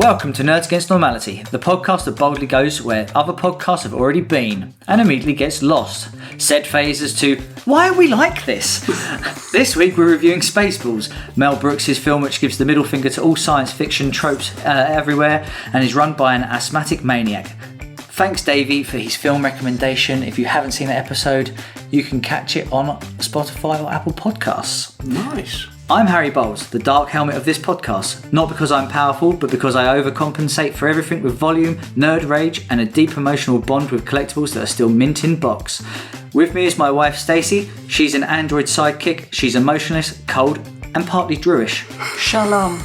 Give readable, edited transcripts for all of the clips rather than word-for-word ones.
Welcome to Nerds Against Normality, the podcast that boldly goes where other podcasts have already been and immediately gets lost. Said phases to, why are we like this? This week we're reviewing Spaceballs, Mel Brooks' film which gives the middle finger to all science fiction tropes everywhere and is run by an asthmatic maniac. Thanks Davey for his film recommendation. If you haven't seen that episode, you can catch it on Spotify or Apple Podcasts. Nice. I'm Harry Bowles, the dark helmet of this podcast, not because I'm powerful, but because I overcompensate for everything with volume, nerd rage, and a deep emotional bond with collectibles that are still mint in box. With me is my wife Stacey. She's an android sidekick, she's emotionless, cold, and partly Druish. Shalom.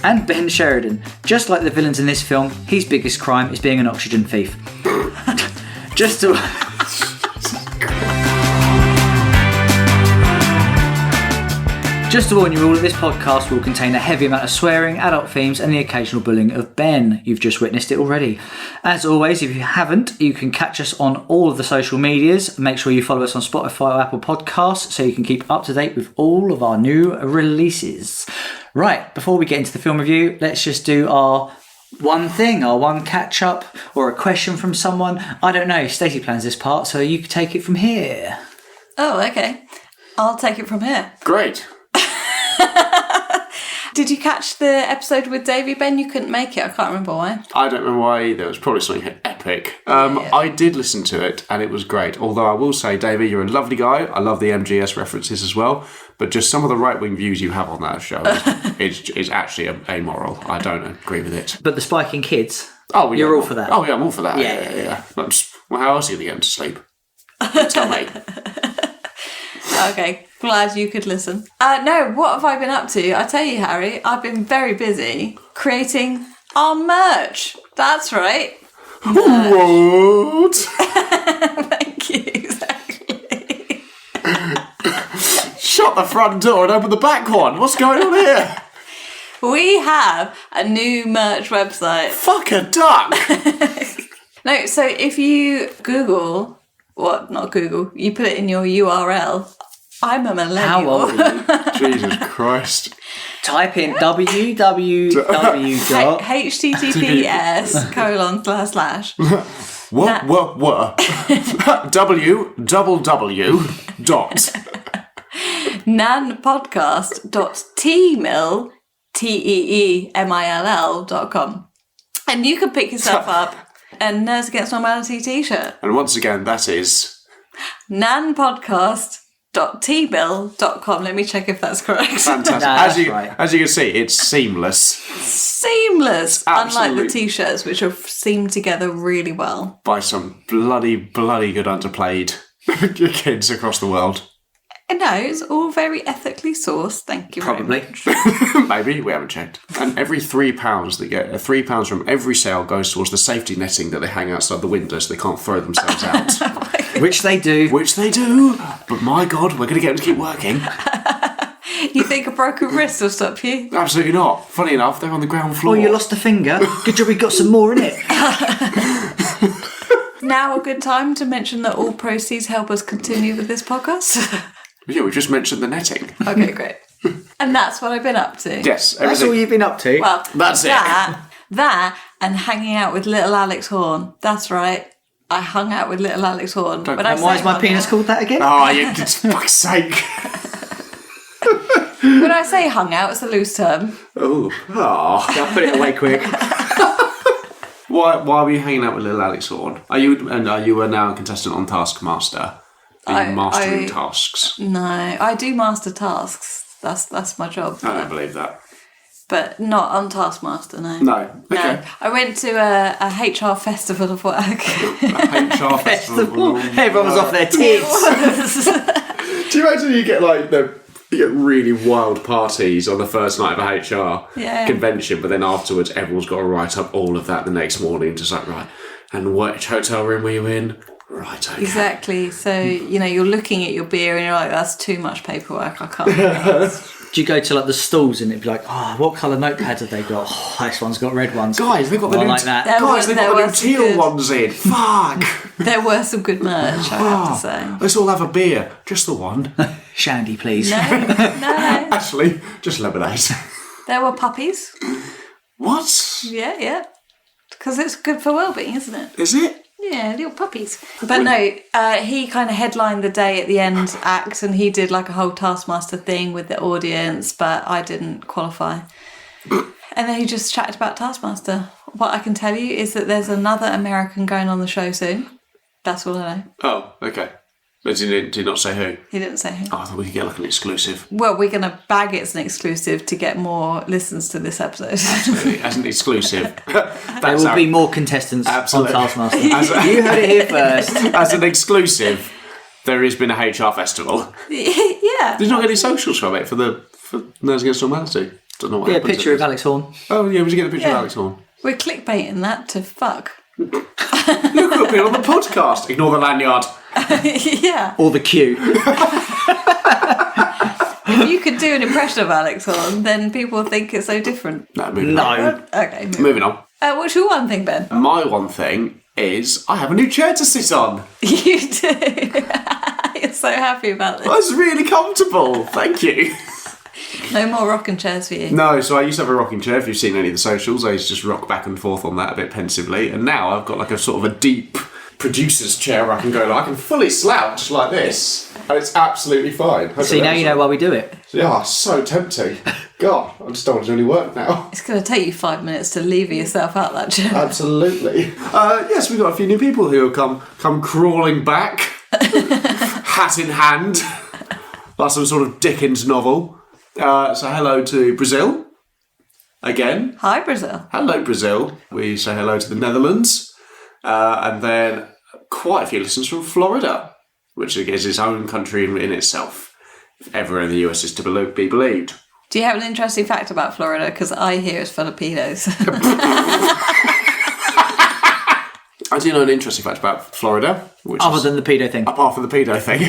And Ben Sheridan. Just like the villains in this film, his biggest crime is being an oxygen thief. Just to warn you all that this podcast will contain a heavy amount of swearing, adult themes, and the occasional bullying of Ben. You've just witnessed it already. As always, if you haven't, you can catch us on all of the social medias. Make sure you follow us on Spotify or Apple Podcasts so you can keep up to date with all of our new releases. Right, before we get into the film review, let's just do our one thing, our one catch-up, or a question from someone. I don't know, Stacey plans this part, so you can take it from here. Oh, okay. I'll take it from here. Great. Did you catch the episode with Davey, Ben? You couldn't make it. I can't remember why. I don't remember why either. It was probably something epic. I did listen to it and it was great. Although I will say, Davey, you're a lovely guy. I love the MGS references as well. But just some of the right-wing views you have on that show is actually amoral. I don't agree with it. But the spiking kids, oh, yeah, you're all for that. Oh, yeah, I'm all for that. Yeah. Well, how else are you going to get them to sleep? Tell me. Okay, glad you could listen. No, what have I been up to? I tell you, Harry, I've been very busy creating our merch. That's right. What? Thank you, exactly. Shut the front door and open the back one. What's going on here? We have a new merch website. Fuck a duck. No, so if you Google, not Google, you put it in your URL. I'm a millennial. How old are you? Jesus Christ. Type in www. https:// What? www. nanpodcast.teemill.com. And you can pick yourself up a Nerds Against Normality t-shirt. And once again, that is nanpodcast.teemill.com. Let me check if that's correct. fantastic. No, right. As you can see, it's seamless. Seamless. Absolutely. Unlike the t-shirts, which are seamed together really well. By some bloody good underplayed kids across the world. No, it's all very ethically sourced. Thank you Probably. very much. Maybe, we haven't checked. And every £3 they get, £3 from every sale goes towards the safety netting that they hang outside the window so they can't throw themselves out. Which they do. But my God, we're going to get them to keep working. You think a broken wrist will stop you? Absolutely not. Funny enough, they're on the ground floor. Oh, you lost a finger? Good job we got some more in it. Now a good time to mention that all proceeds help us continue with this podcast. Yeah, we just mentioned the netting. Okay, great. And that's what I've been up to. Yes, everything. That's all you've been up to? Well, That's that and hanging out with little Alex Horn. That's right. I hung out with little Alex Horn. And why is my penis called that again? Oh, you for fuck's sake. When I say hung out, it's a loose term. Oh. I'll put it away quick. Why were you hanging out with little Alex Horn? Are you now a contestant on Taskmaster? Are you mastering tasks? No, I do master tasks. That's my job. I don't believe that. But not on Taskmaster, no. No. Okay. No. I went to a HR festival of work. A HR festival. Everyone was off their tits. Do you imagine you get you get really wild parties on the first night of a HR convention, but then afterwards everyone's got to write up all of that the next morning, just like, right, and which hotel room were you in? Right, okay. Exactly. So, you're looking at your beer and you're like, that's too much paperwork, I can't do this. Do you go to the stalls and it'd be like, what colour notepads have they got? Oh, this one's got red ones. Guys, they've got the new like that. they've got the new teal ones in. Fuck. There were some good merch, I have to say. Let's all have a beer. Just the one. Shandy, please. No. Actually, just lemonade. There were puppies. What? Yeah. Because it's good for well-being, isn't it? Is it? Yeah, little puppies. But no, he kind of headlined the day at the end act, and he did like a whole Taskmaster thing with the audience, but I didn't qualify. And then he just chatted about Taskmaster. What I can tell you is that there's another American going on the show soon. That's all I know. Oh, okay. But did he not say who? He didn't say who. Oh, I thought we could get like an exclusive. Well, we're going to bag it as an exclusive to get more listens to this episode. Absolutely, as an exclusive. There will be more contestants Absolutely. on Taskmaster. You heard it here first. As an exclusive, there has been a HR festival. Yeah. Did you not get any socials from it for Nerds Against Normality? Don't know what happened. Picture of Alex Horn. Oh, yeah, we should get a picture of Alex Horn. We're clickbaiting that to fuck. Look at me on the podcast. Ignore the lanyard. Yeah. Or the queue. If you could do an impression of Alex Horn, then people think it's so different. No, moving on. Okay. Moving on. What's your one thing, Ben? My one thing is I have a new chair to sit on. You do. You're so happy about this. That's really comfortable. Thank you. No more rocking chairs for you. No, so I used to have a rocking chair. If you've seen any of the socials, I used to just rock back and forth on that a bit pensively. And now I've got like a sort of a deep producer's chair where I can go, like, I can fully slouch like this. And it's absolutely fine. See, now you know why we do it. Yeah, so tempting. God, I just don't want to do any work now. It's going to take you 5 minutes to lever yourself out that chair. Absolutely. Yes, we've got a few new people who have come crawling back, hat in hand, like some sort of Dickens novel. So hello to Brazil, again. Hi, Brazil. Hello, Brazil. We say hello to the Netherlands. And then quite a few listeners from Florida, which is its own country in itself, if ever in the US is to be believed. Do you have an interesting fact about Florida? Because I hear it's full of pedos. I do know an interesting fact about Florida. Which Other than the pedo thing. Apart from the pedo thing.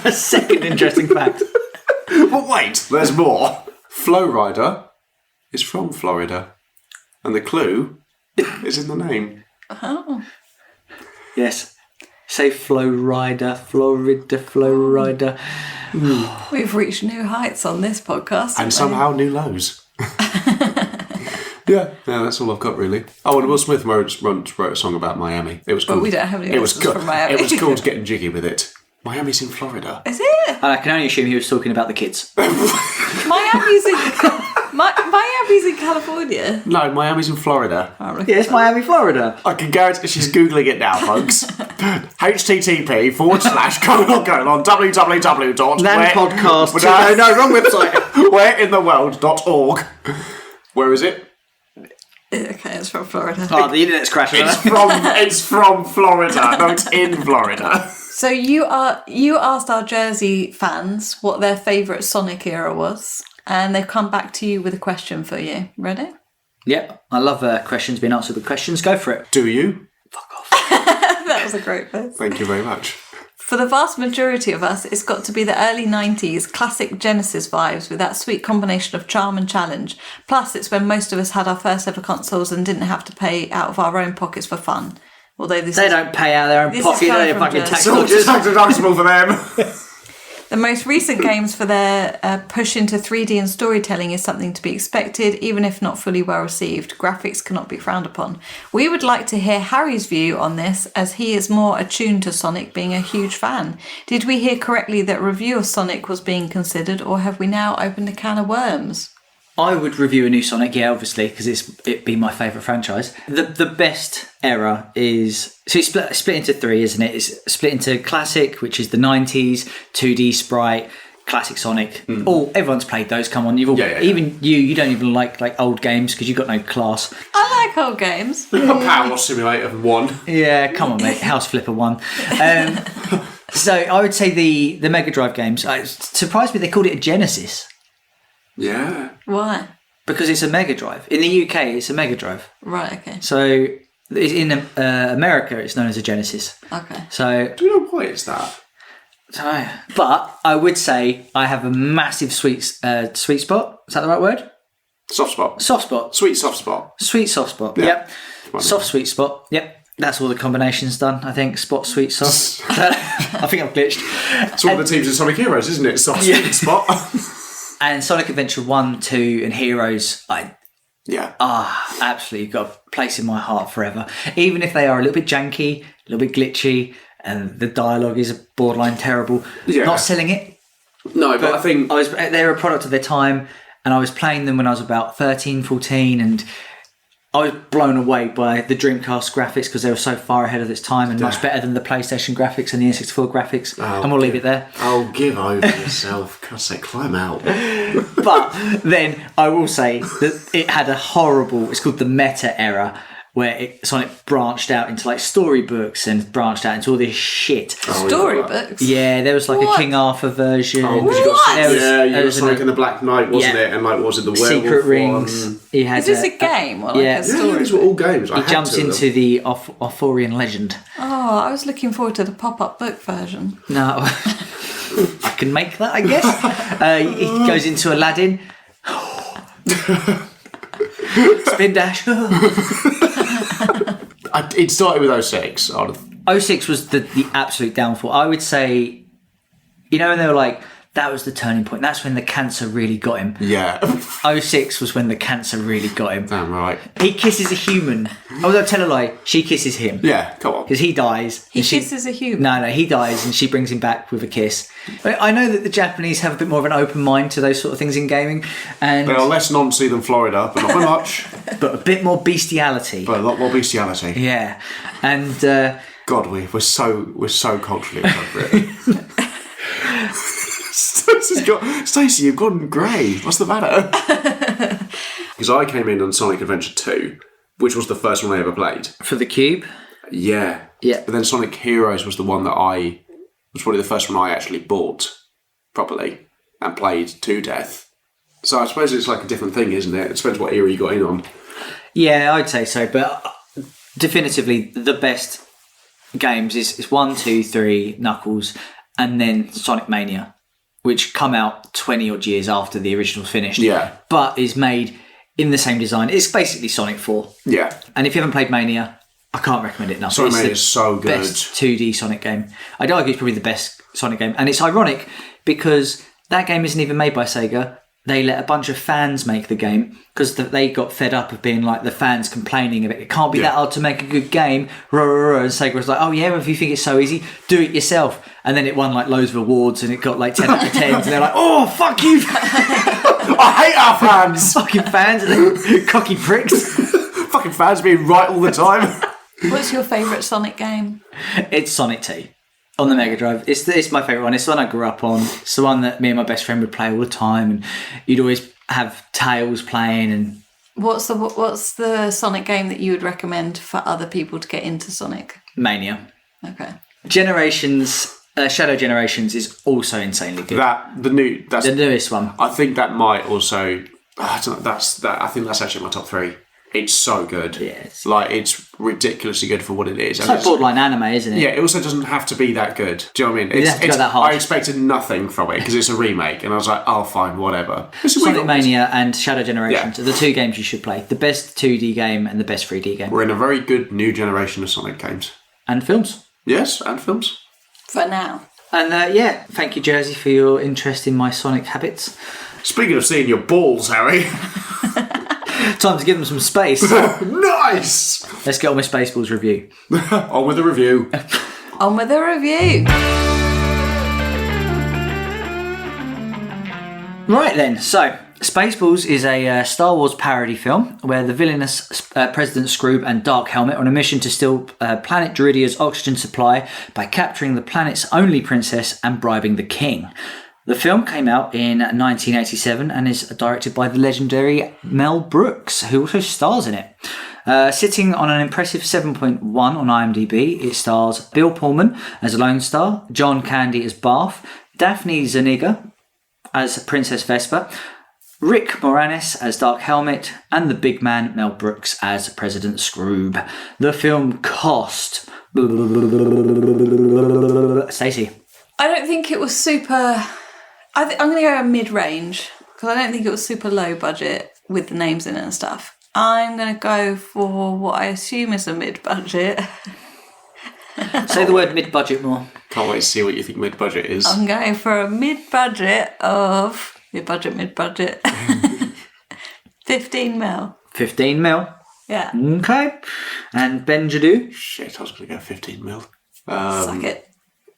A second interesting fact. But wait, there's more. Flow Rider is from Florida. And the clue is in the name. Oh. Yes. Say Flow Rider, Florida, Flow Rider. We've reached new heights on this podcast. And somehow new lows. Yeah, that's all I've got really. Oh, and Will Smith wrote a song about Miami. It was called. But we don't have any listeners from Miami. It was called Getting Jiggy with It. Miami's in Florida. Is it? And I can only assume he was talking about the kids. Miami's in California. No, Miami's in Florida. Yeah, it's Miami, Florida. I can guarantee she's Googling it now, folks. http:// www. Landpodcast. No, wrong website. Whereintheworld.org. Where is it? Okay, it's from Florida. Oh, the internet's crashing. It's from Florida. No, it's in Florida. So you asked our Jersey fans what their favourite Sonic era was, and they've come back to you with a question for you. Ready? Yep, I love questions being answered with questions. Go for it. Do you? Fuck off. That was a great face. Thank you very much. For the vast majority of us, it's got to be the early 90s classic Genesis vibes with that sweet combination of charm and challenge. Plus, it's when most of us had our first ever consoles and didn't have to pay out of our own pockets for fun. Although they don't pay out of their own pocket, they're fucking tax It's all dodgers. tax deductible for them. The most recent games for their push into 3D and storytelling is something to be expected, even if not fully well received. Graphics cannot be frowned upon. We would like to hear Harry's view on this, as he is more attuned to Sonic, being a huge fan. Did we hear correctly that review of Sonic was being considered, or have we now opened a can of worms? I would review a new Sonic, yeah, obviously, because it'd be my favourite franchise. The best era is... So it's split into three, isn't it? It's split into Classic, which is the 90s, 2D Sprite, Classic Sonic. Everyone's played those, come on. You've all, even you don't even like old games because you've got no class. I like old games. A Power Simulator 1. Yeah, come on, mate. House Flipper 1. So I would say the Mega Drive games. It surprised me they called it a Genesis. Yeah. Why? Because it's a Mega Drive. In the UK, it's a Mega Drive. Right, okay. So in America, it's known as a Genesis. Okay. So Do you know why it's that? I don't know. But I would say I have a massive sweet spot. Is that the right word? Soft spot. Soft spot. Sweet soft spot. Sweet soft spot. Yeah. Yep. Soft sweet spot. Yep. That's all the combinations done, I think. Spot, sweet, soft. I think I've glitched. It's one of the teams in Sonic Heroes, isn't it? Soft sweet spot. And Sonic Adventure 1, 2 and Heroes, Yeah. Absolutely got a place in my heart forever. Even if they are a little bit janky, a little bit glitchy, and the dialogue is borderline terrible. Yeah. Not selling it. No, but I think... They're a product of their time, and I was playing them when I was about 13, 14, and I was blown away by the Dreamcast graphics because they were so far ahead of its time and much better than the PlayStation graphics and the N64 graphics. And we'll leave it there. Oh, give over yourself. God's sake, climb out. But then I will say that it had a horrible, it's called the meta era, where Sonic branched out into like storybooks and branched out into all this shit. Storybooks? Yeah, there was like a King Arthur version. Oh, you got Sonic and the Black Knight, wasn't it? And like, was it the werewolf Secret Rings. one? He had Is this a game or like a story? Yeah, these were all games. He jumps into the Arthurian legend. Oh, I was looking forward to the pop-up book version. No, I can make that, I guess. He goes into Aladdin. Spin dash. It started with 06. 06 was the absolute downfall. I would say, you know, when they were like, that was the turning point. That's when the cancer really got him. Yeah. 06 was when the cancer really got him. Damn right. He kisses a human. Oh, don't tell a lie. She kisses him. Yeah, come on. Because he dies. He kisses a human. No, he dies and she brings him back with a kiss. I know that the Japanese have a bit more of an open mind to those sort of things in gaming. And they are less noncy than Florida, but not by much. But a bit more bestiality. But a lot more bestiality. Yeah. And... God, we're so culturally appropriate. Stacey, you've gone grey. What's the matter? Because I came in on Sonic Adventure 2, which was the first one I ever played. For the Cube? Yeah. Yeah. But then Sonic Heroes was the one that was probably the first one I actually bought properly and played to death. So I suppose it's like a different thing, isn't it? It depends what era you got in on. Yeah, I'd say so. But definitively the best games is 1, 2, 3, Knuckles, and then Sonic Mania, which come out 20 odd years after the original's finished. Yeah. But is made in the same design. It's basically Sonic 4. Yeah. And if you haven't played Mania, I can't recommend it enough. Sonic Mania is so good. Best 2D Sonic game. I'd argue it's probably the best Sonic game. And it's ironic because that game isn't even made by Sega. They let a bunch of fans make the game because they got fed up of being like the fans complaining of it. It can't be that hard to make a good game. And Sega was like, oh yeah, well, if you think it's so easy, do it yourself. And then it won like loads of awards and it got like 10 out of 10s. And they're like, oh, fuck you. I hate our fans. Fucking fans and cocky pricks. Fucking fans being right all the time. What's your favourite Sonic game? It's Sonic 2. On the Mega Drive. It's my favourite one. It's the one I grew up on. It's the one that me and my best friend would play all the time, and you'd always have Tails playing. And what's the Sonic game that you would recommend for other people to get into Sonic? Mania. Okay. Generations, Shadow Generations is also insanely good. The newest one. I think that might also. I don't know, I think that's actually my top 3. It's so good. Yeah, it's ridiculously good for what it is. It's like borderline anime, isn't it? Yeah, it also doesn't have to be that good. Do you know what I mean? It doesn't have to go that hard. I expected nothing from it because it's a remake, and I was like, oh, fine, whatever. Sonic Mania and Shadow Generations are the 2 games you should play. The best 2D game and the best 3D game. We're in a very good new generation of Sonic games. And films. Yes, and films. For now. And thank you, Jersey, for your interest in my Sonic habits. Speaking of seeing your balls, Harry. Time to give them some space. Nice! Let's get on with Spaceballs review. On with the review. On with the review. Right then, so Spaceballs is a Star Wars parody film where the villainous President Scroob and Dark Helmet are on a mission to steal planet Duridia's oxygen supply by capturing the planet's only princess and bribing the king. The film came out in 1987 and is directed by the legendary Mel Brooks, who also stars in it. Sitting on an impressive 7.1 on IMDb, it stars Bill Pullman as a lone star, John Candy as Barth, Daphne Zuniga as Princess Vespa, Rick Moranis as Dark Helmet, and the big man Mel Brooks as President Scroob. The film cost... Stacey. I don't think it was super... I'm going to go mid-range because I don't think it was super low budget with the names in it and stuff. I'm going to go for what I assume is a mid-budget. Say the word mid-budget more. Can't wait to see what you think mid-budget is. I'm going for a mid-budget of... Mid-budget. 15 mil. 15 mil. Yeah. Okay. And Ben Jadu? Shit, I was going to go 15 mil. Suck it.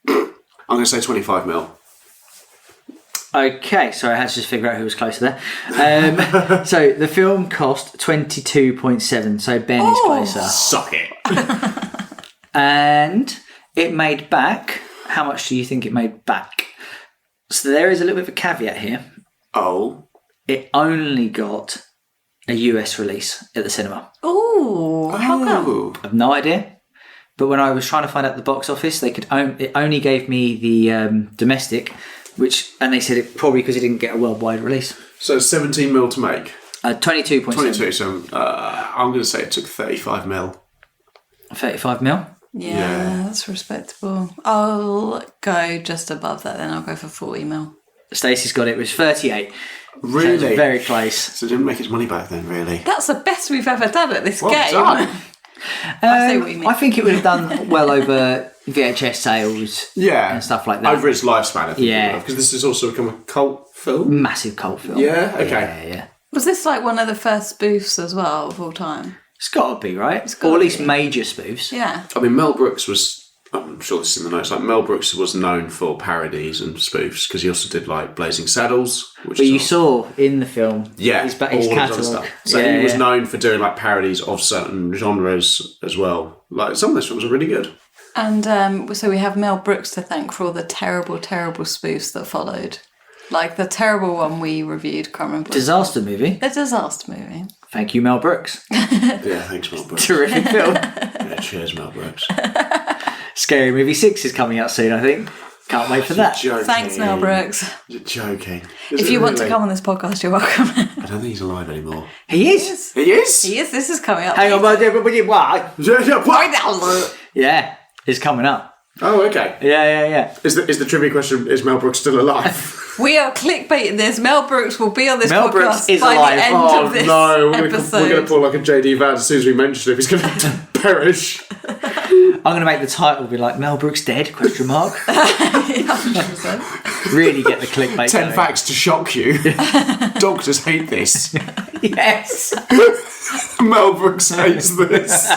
I'm going to say 25 mil. Okay, sorry, I had to just figure out who was closer there. So the film cost 22.7, so Ben is closer. Suck it. And it made back, how much do you think it made back? So there is a little bit of a caveat here. Oh. It only got a US release at the cinema. Ooh, how come? I've no idea. But when I was trying to find out the box office, it only gave me the domestic, and they said it probably because it didn't get a worldwide release. So 17 mil to make. 22.7. 22, so I'm going to say it took 35 mil. 35 mil? Yeah, that's respectable. I'll go just above that then. I'll go for 40 mil. Stacey's got it. It was 38. Really? So it's very close. So it didn't make its money back then, really. That's the best we've ever done at this Well game. done. I see what you mean. I think it would have done well over VHS sales and stuff like that. Over its lifespan, I think. Yeah. Because this has also become a cult film. Massive cult film. Yeah, okay. Yeah. Was this like one of the first spoofs as well of all time? It's got to be, right? gotta Or at least be. major spoofs. Yeah. I mean, Mel Brooks was... I'm sure this is in the notes. Like Mel Brooks was known for parodies and spoofs because he also did like Blazing Saddles. Which But is you saw in the film his his all of his other catalogue. stuff. So he was known for doing like parodies of certain genres as well. Like some of those films are really good. And so we have Mel Brooks to thank for all the terrible, terrible spoofs that followed. Like the terrible one we reviewed, can't remember. Disaster movie. The disaster movie. Thank you, Mel Brooks. Yeah, thanks, Mel Brooks. Terrific film. Yeah, cheers, Mel Brooks. Scary Movie 6 is coming out soon, I think. Can't wait for that. Joking. Thanks, Mel Brooks. You're joking. If you want to come on this podcast, you're welcome. I don't think he's alive anymore. He is. He is? He is. This is coming up. Hang on, but what? Yeah. Yeah, it's coming up. Oh, okay. Yeah. Is the trivia question, is Mel Brooks still alive? We are clickbaiting this. Mel Brooks will be on this Mel podcast Brooks is by alive. the end Oh of this no, we're episode. going to pull like a JD Vance as soon as we mention him. He's going to perish. I'm going to make the title be like Mel Brooks dead? Question mark. 100%. Really get the clickbait. 10 going. facts to shock you. Doctors hate this. Yes. Mel Brooks hates this.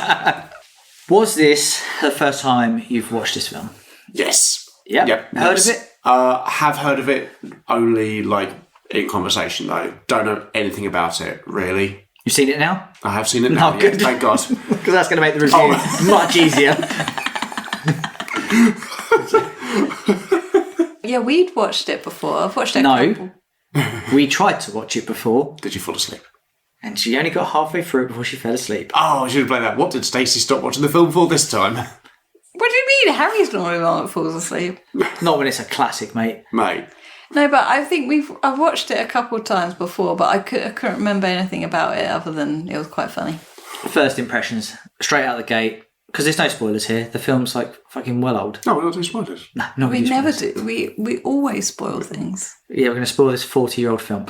Was this the first time you've watched this film? Yes. Yep. Heard Yes. of it? I have heard of it, only like in conversation though. Don't know anything about it, really. You've seen it now? I have seen it now, good. yeah, thank God. Because that's going to make the review much easier. Yeah, we'd watched it before. I've watched it a couple. We tried to watch it before, Did you fall asleep? and she only got halfway through it before she fell asleep. Oh, I should have played that. What did Stacey stop watching the film for this time? What do you mean? Harry's normally the one that falls asleep. Not when it's a classic, mate. Mate. No, but I think I've watched it a couple of times before, but I couldn't remember anything about it other than it was quite funny. First impressions, straight out the gate, because there's no spoilers here. The film's like fucking well old. No, we're not doing spoilers. No, not We really never spoilers. do. We always spoil things. Yeah, we're going to spoil this 40-year-old film.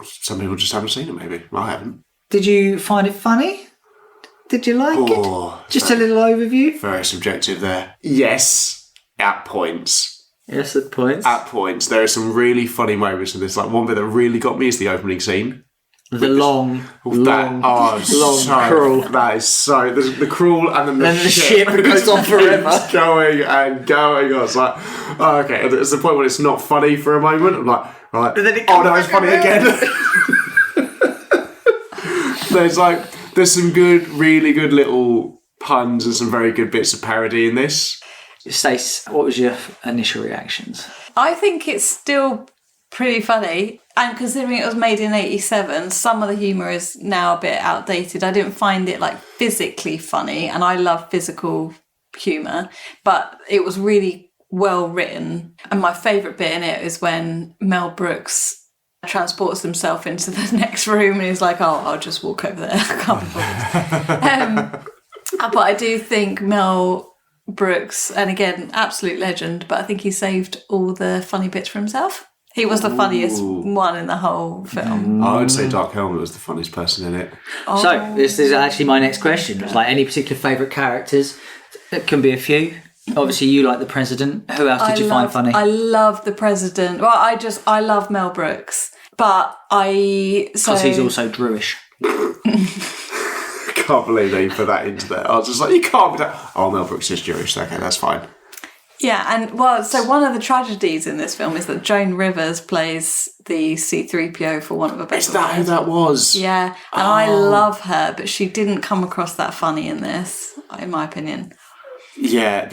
Some people just haven't seen it, maybe. I haven't. Did you find it funny? Did you like Oh, it? Just a little overview? very subjective there. Yes, at points. Yes, at points. At points. There are some really funny moments in this. Like one bit that really got me is the opening scene. The long crawl. Cruel. That is so... The cruel and then the ship goes on forever. It's going and going. I was like, oh, okay. And there's the point when it's not funny for a moment. I'm like, right. And then it Oh, comes no, it's back funny again. There's some really good little puns and some very good bits of parody in this. Stace, what was your initial reactions? I think it's still pretty funny. And considering it was made in 87, some of the humour is now a bit outdated. I didn't find it like physically funny, and I love physical humour, but it was really well written. And my favourite bit in it is when Mel Brooks transports himself into the next room and he's like, oh, I'll just walk over there. I can't be bothered. But I do think Mel Brooks, and again, absolute legend, but I think he saved all the funny bits for himself. He was the funniest one in the whole film. I would say Dark Helmet was the funniest person in it. So, this is actually my next question. It's like any particular favourite characters? It can be a few. Obviously, you like the president. Who else did you find funny? I love the president. Well, I love Mel Brooks. But Because he's also Druish. I can't believe they put that into there. I was just like, you can't be that. Oh, Mel Brooks is Jewish. Okay, that's fine. Yeah, and so one of the tragedies in this film is that Joan Rivers plays the C-3PO, for want of a better word. Is that who that was? Yeah, and I love her, but she didn't come across that funny in this, in my opinion. Yeah,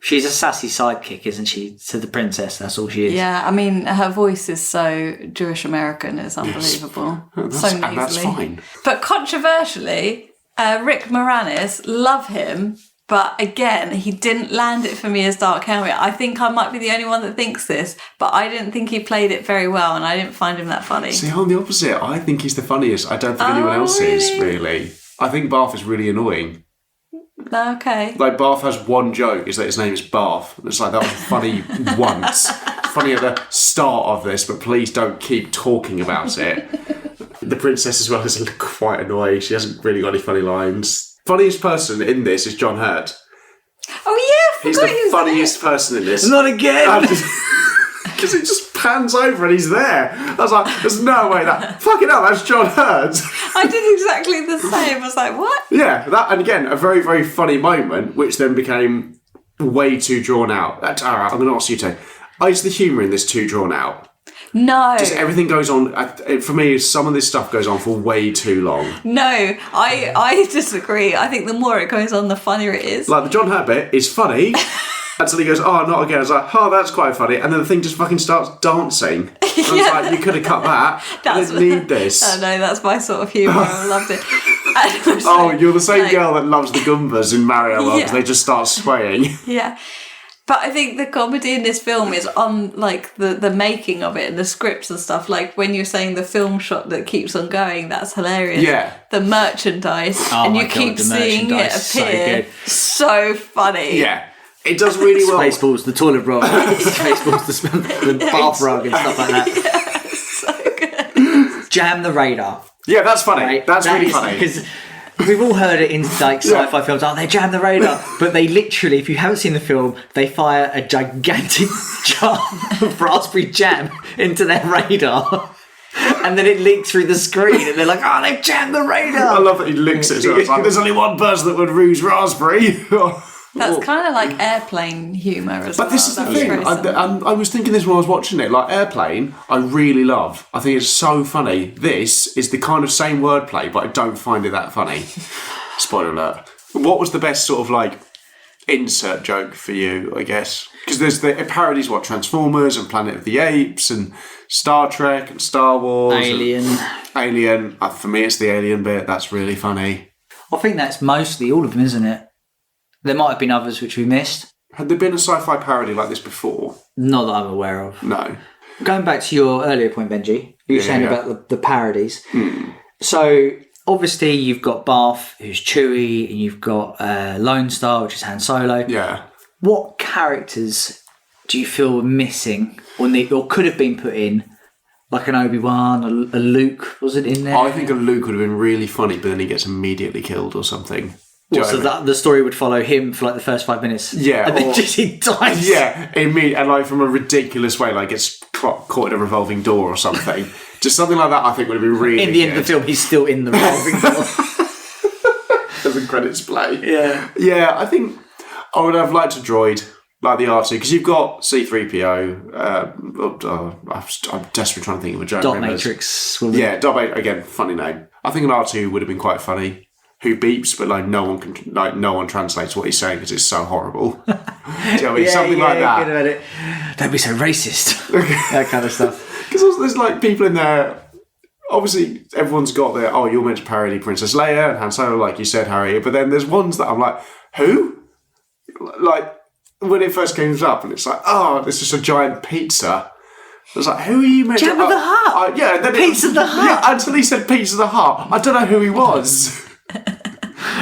She's a sassy sidekick, isn't she, to the princess? That's all she is. Yeah, I mean, her voice is so Jewish American, it's unbelievable. Yes. So And nasally. that's fine. But controversially, Rick Moranis, love him, but again, he didn't land it for me as Dark Helmet. I think I might be the only one that thinks this, but I didn't think he played it very well, and I didn't find him that funny. See, I'm the opposite. I think he's the funniest. I don't think anyone else is, really. I think Barth is really annoying. Okay. Like, Barth has one joke, is that his name is Barth. It's like, that was funny once. Funny at the start of this, but please don't keep talking about it. The princess as well is quite annoying. She hasn't really got any funny lines. Funniest person in this is John Hurt. Oh yeah, He's the funniest person in this. Not again! Because it just pans over and he's there. I was like, there's no way that... Fucking hell, that's John Hurt. I did exactly the same. I was like, what? Yeah, that, and again, a very, very funny moment, which then became way too drawn out. That's all right, I'm going to ask you two. Is the humour in this too drawn out? No. Just everything goes on, for me, some of this stuff goes on for way too long. No, I disagree. I think the more it goes on, the funnier it is. Like, the John Hurt bit is funny, until he goes, oh, not again. I was like, oh, that's quite funny. And then the thing just fucking starts dancing. And I was like, you could have cut that. I didn't need this. Oh no, that's my sort of humour. I loved it. Oh, you're the same girl that loves the Goombas in Mario World because they just start swaying. Yeah. But I think the comedy in this film is on, like, the making of it and the scripts and stuff. Like, when you're saying the film shot that keeps on going, that's hilarious. Yeah. The merchandise. And you keep seeing it appear. So funny. Yeah. It does really well. Spaceballs, the toilet roll. Spaceballs, the bath rug and stuff like that. Yeah, so good. Jam the radar. Yeah, that's funny. Right? That's really funny. Because we've all heard it in like sci-fi films. Oh, they jam the radar, but they literally, if you haven't seen the film, they fire a gigantic jar of raspberry jam into their radar, and then it leaks through the screen, and they're like, "Oh, they've jammed the radar." I love that he licks it. So it's like, there's only one person that would ruse raspberry. That's kind of like airplane humour as well. But this is the thing. I was thinking this when I was watching it. Like, Airplane, I really love. I think it's so funny. This is the kind of same wordplay, but I don't find it that funny. Spoiler alert. What was the best sort of, like, insert joke for you, I guess? Because it parodies, Transformers and Planet of the Apes and Star Trek and Star Wars. Alien. For me, it's the Alien bit. That's really funny. I think that's mostly all of them, isn't it? There might have been others which we missed. Had there been a sci-fi parody like this before? Not that I'm aware of. No. Going back to your earlier point, Benji, you were saying about the parodies. So, obviously, you've got Barth, who's Chewie, and you've got Lone Star, which is Han Solo. Yeah. What characters do you feel were missing or could have been put in? Like an Obi-Wan, a Luke, was it in there? I think a Luke would have been really funny, but then he gets immediately killed or something. The story would follow him for like the first 5 minutes. Yeah. And then he dies. Yeah, and like from a ridiculous way, like gets caught in a revolving door or something. Just something like that I think would have been really In the end of the film, he's still in the revolving door. As the credits play. Yeah. Yeah, I think I would have liked a droid, like the R2, because you've got C-3PO. I'm desperately trying to think of a joke. Dot Matrix. Yeah, Dot Matrix, again, funny name. I think an R2 would have been quite funny. Who beeps, but like no one translates what he's saying because it's so horrible. Do you know what I mean? Something like that. Good about it. Don't be so racist. That kind of stuff. Because there's like people in there. Obviously, everyone's got their you're meant to parody Princess Leia and Han Solo, like you said, Harry. But then there's ones that I'm like, who? Like when it first came up, and it's like, it's just a giant pizza. I was like, who are you meant to? Jabba the Hutt. Yeah, and then Pizza the Hutt. Yeah, until he said Pizza the Hutt, I don't know who he was.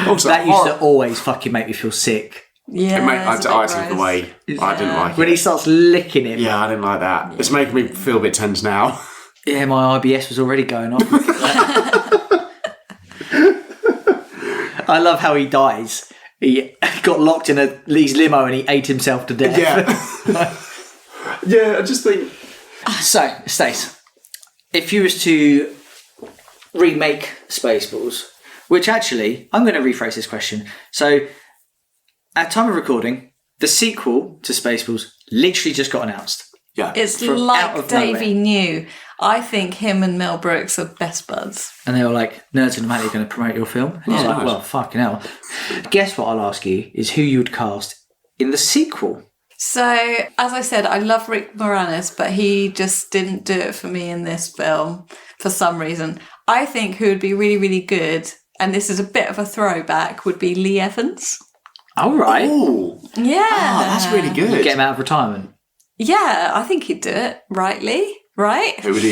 Also, that used to always fucking make me feel sick. Yeah, I took the way. I didn't like it. When he starts licking him. Yeah, I didn't like that. It's making me feel a bit tense now. Yeah, my IBS was already going off. I love how he dies. He got locked in his limo and he ate himself to death. Yeah. Yeah, I just think... So, Stace, if you was to remake Spaceballs, which actually, I'm going to rephrase this question. So, at time of recording, the sequel to Spaceballs literally just got announced. Yeah. It's From out like of Davey knew. I think him and Mel Brooks are best buds. And they were like, Nerds and Matty are going to promote your film. And he's like, nice. well, fucking hell. Guess what I'll ask you is who you would cast in the sequel. So, as I said, I love Rick Moranis, but he just didn't do it for me in this film for some reason. I think who would be really, really good, and this is a bit of a throwback, would be Lee Evans. All right. Oh, Yeah. that's really good. Get him out of retirement. Yeah, I think he'd do it rightly, right? Who would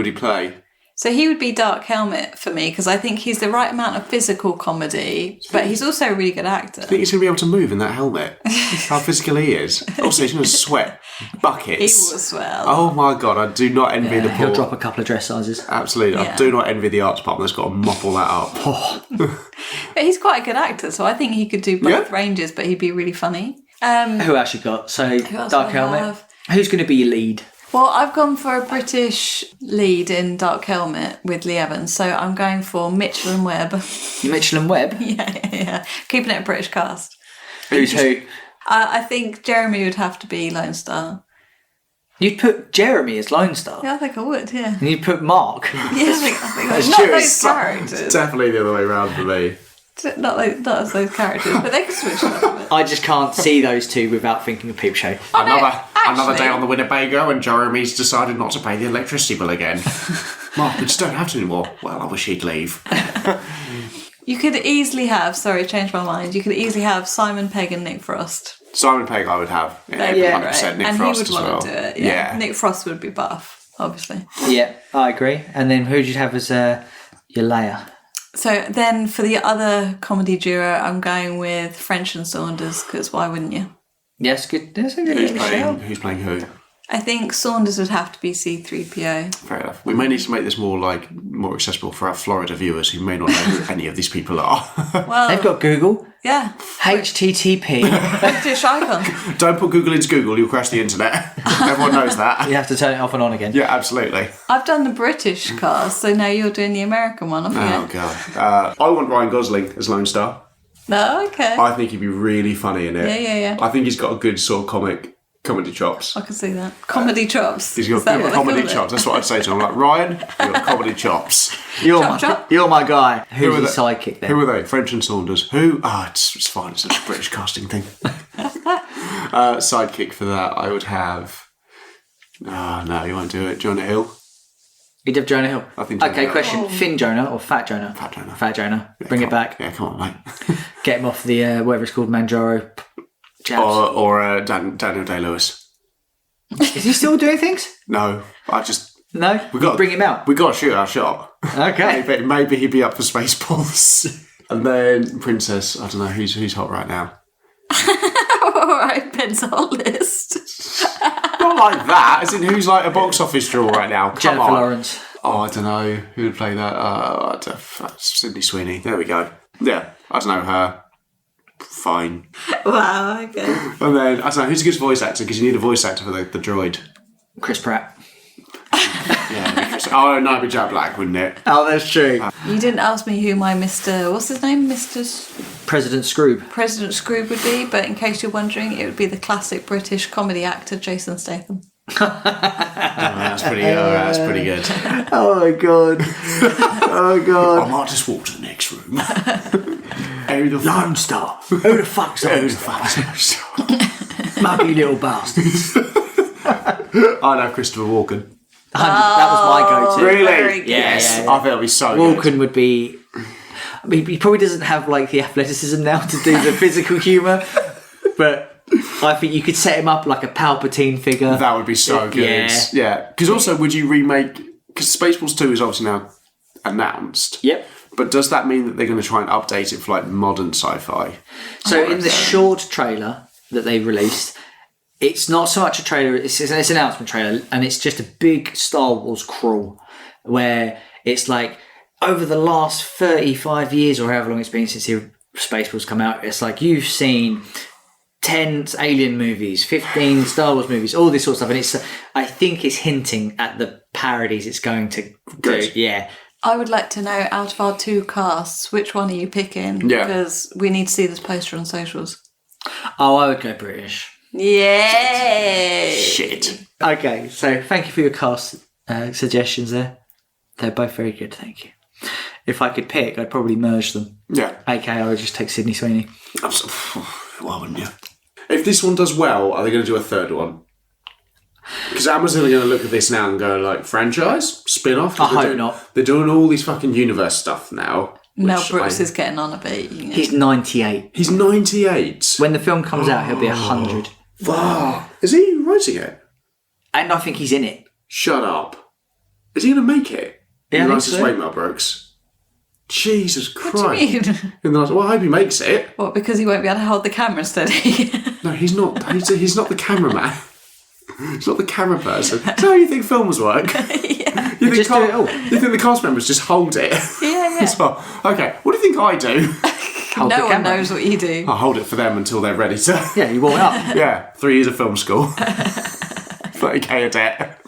he play? So he would be Dark Helmet for me because I think he's the right amount of physical comedy, but he's also a really good actor. I think he's going to be able to move in that helmet. How physical he is. Also, he's going to sweat buckets. He will swell. Oh my God, I do not envy the He'll poor. drop a couple of dress sizes. Absolutely. Yeah. I do not envy the arts department that's got to mop all that up. But he's quite a good actor, so I think he could do both Yeah. ranges, but he'd be really funny. Who else you got? So, else Dark do I Helmet. have? Who's going to be your lead? Well, I've gone for a British lead in Dark Helmet with Lee Evans, so I'm going for Mitchell and Webb. Mitchell and Webb. Yeah. Keeping it a British cast. Who's who? I think Jeremy would have to be Lone Star. You'd put Jeremy as Lone Star. Yeah, I think I would, yeah. And you'd put Mark. Yeah, I think That's not true. those characters. Definitely the other way around for me. Not as those characters, but they could switch it up a bit. I just can't see those two without thinking of Peep Show. Oh, no, Another actually- day on the Winnebago and Jeremy's decided not to pay the electricity bill again. Mark, we just don't have to anymore. Well, I wish he'd leave. You could easily have, sorry, change my mind, you could easily have Simon Pegg and Nick Frost. Simon Pegg I would have. Yeah, Yeah, 100% Nick and Frost he would as well. want to do it. Yeah. Nick Frost would be buff, obviously. Yeah, I agree. And then who'd you have as your Leia? So then for the other comedy duo, I'm going with French and Saunders, because why wouldn't you? Yes, good. That's a good shout. Who's playing who? I think Saunders would have to be C-3PO. Fair enough. We may need to make this more accessible for our Florida viewers who may not know who any of these people are. Well, They've got Google. yeah, HTTP. British icon. Don't put Google into Google, you'll crash the internet. Everyone knows that. You have to turn it off and on again. Yeah, absolutely. I've done the British cast, so now you're doing the American one, haven't Oh, you? God. I want Ryan Gosling as Lone Star. No, okay. I think he'd be really funny in it. Yeah. I think he's got a good sort of comedy chops. I can see that. Comedy chops. He's got Is that good what they comedy call it? chops. That's what I'd say to him. I'm like, Ryan, you've got comedy chops. You're my guy. Who's are the they? sidekick then? Who are they? French and Saunders. Who? It's fine. It's a British casting thing. Sidekick for that, I would have... no, you won't do it. Jonah Hill. You'd have Jonah Hill. I think Jonah Okay, Hill. question. Thin Jonah or Fat Jonah? Fat Jonah. Fat Jonah. Yeah, Bring it come back. on. Yeah, come on, mate. Get him off the, whatever it's called, Manjaro jabs. or Daniel Day-Lewis. Is he still doing things? No, I just... No? We got Bring him out. We got to shoot our shot. Okay. Maybe he'd be up for Spaceballs. And then Princess, I don't know, who's hot right now? All right, Ben's hot list. Not like that, as in who's like a box office draw right now? Come Jennifer on. Lawrence. Oh, I don't know. Who would play that? Sydney Sweeney. There we go. Yeah, I don't know her. Fine. Wow, okay. And then, I don't know, who's a good voice actor? Because you need a voice actor for the droid. Chris Pratt. Yeah. Oh, no, it'd be Jack Black, wouldn't it? Oh, that's true. You didn't ask me who my Mr. What's his name? President Scroob. President Scroob would be, but in case you're wondering, it would be the classic British comedy actor Jason Statham. That's pretty good. Oh my god. Oh god. I might just walk to the next room. Who the Lone Star. Who the fuck's Lone Star? Muggy little bastards. I know Christopher Walken. That was my go-to. Really? Very good. Yes. Yeah. I think it'll be so good. Walken would be... I mean, he probably doesn't have like the athleticism now to do the physical humour, but I think you could set him up like a Palpatine figure. That would be so good. Yeah. Because also, would you remake... Because Spaceballs 2 is obviously now announced. Yep. But does that mean that they're going to try and update it for like modern sci-fi? So in the short trailer that they released, it's not so much a trailer, it's an announcement trailer, and it's just a big Star Wars crawl where it's like over the last 35 years or however long it's been since the Spaceballs come out, it's like you've seen 10 Alien movies, 15 Star Wars movies, all this sort of stuff. And I think it's hinting at the parodies it's going to do. Yeah. I would like to know, out of our 2 casts, which one are you picking? Yeah. Because we need to see this poster on socials. Oh, I would go British. Yeah. Shit. Okay, so thank you for your cast suggestions there. They're both very good, thank you. If I could pick, I'd probably merge them. Yeah. AKA, I would just take Sydney Sweeney. Why wouldn't you? If this one does well, are they going to do a third one? Because Amazon are going to look at this now and go, like, franchise? Spin-off? I hope not. They're doing all these fucking universe stuff now. Mel Brooks is getting on a bit. You know. He's 98. He's 98. When the film comes out, he'll be 100. Fuck. Is he writing it? And I think he's in it. Shut up. Is he going to make it? Yeah, I In the think nicest so. way, Mel Brooks. Jesus Christ. What do you mean? Well, I hope he makes it. What, because he won't be able to hold the camera steady? No, he's not. He's not the cameraman. He's not the camera person. Is that how you think films work? Yeah. You think, Just do it all. you think the cast members just hold it? Yeah. As well? Okay, what do you think I do? Hold the No one camera. knows what you do. I hold it for them until they're ready to. Yeah, you warm it up. Yeah, 3 years of film school. 30k a debt.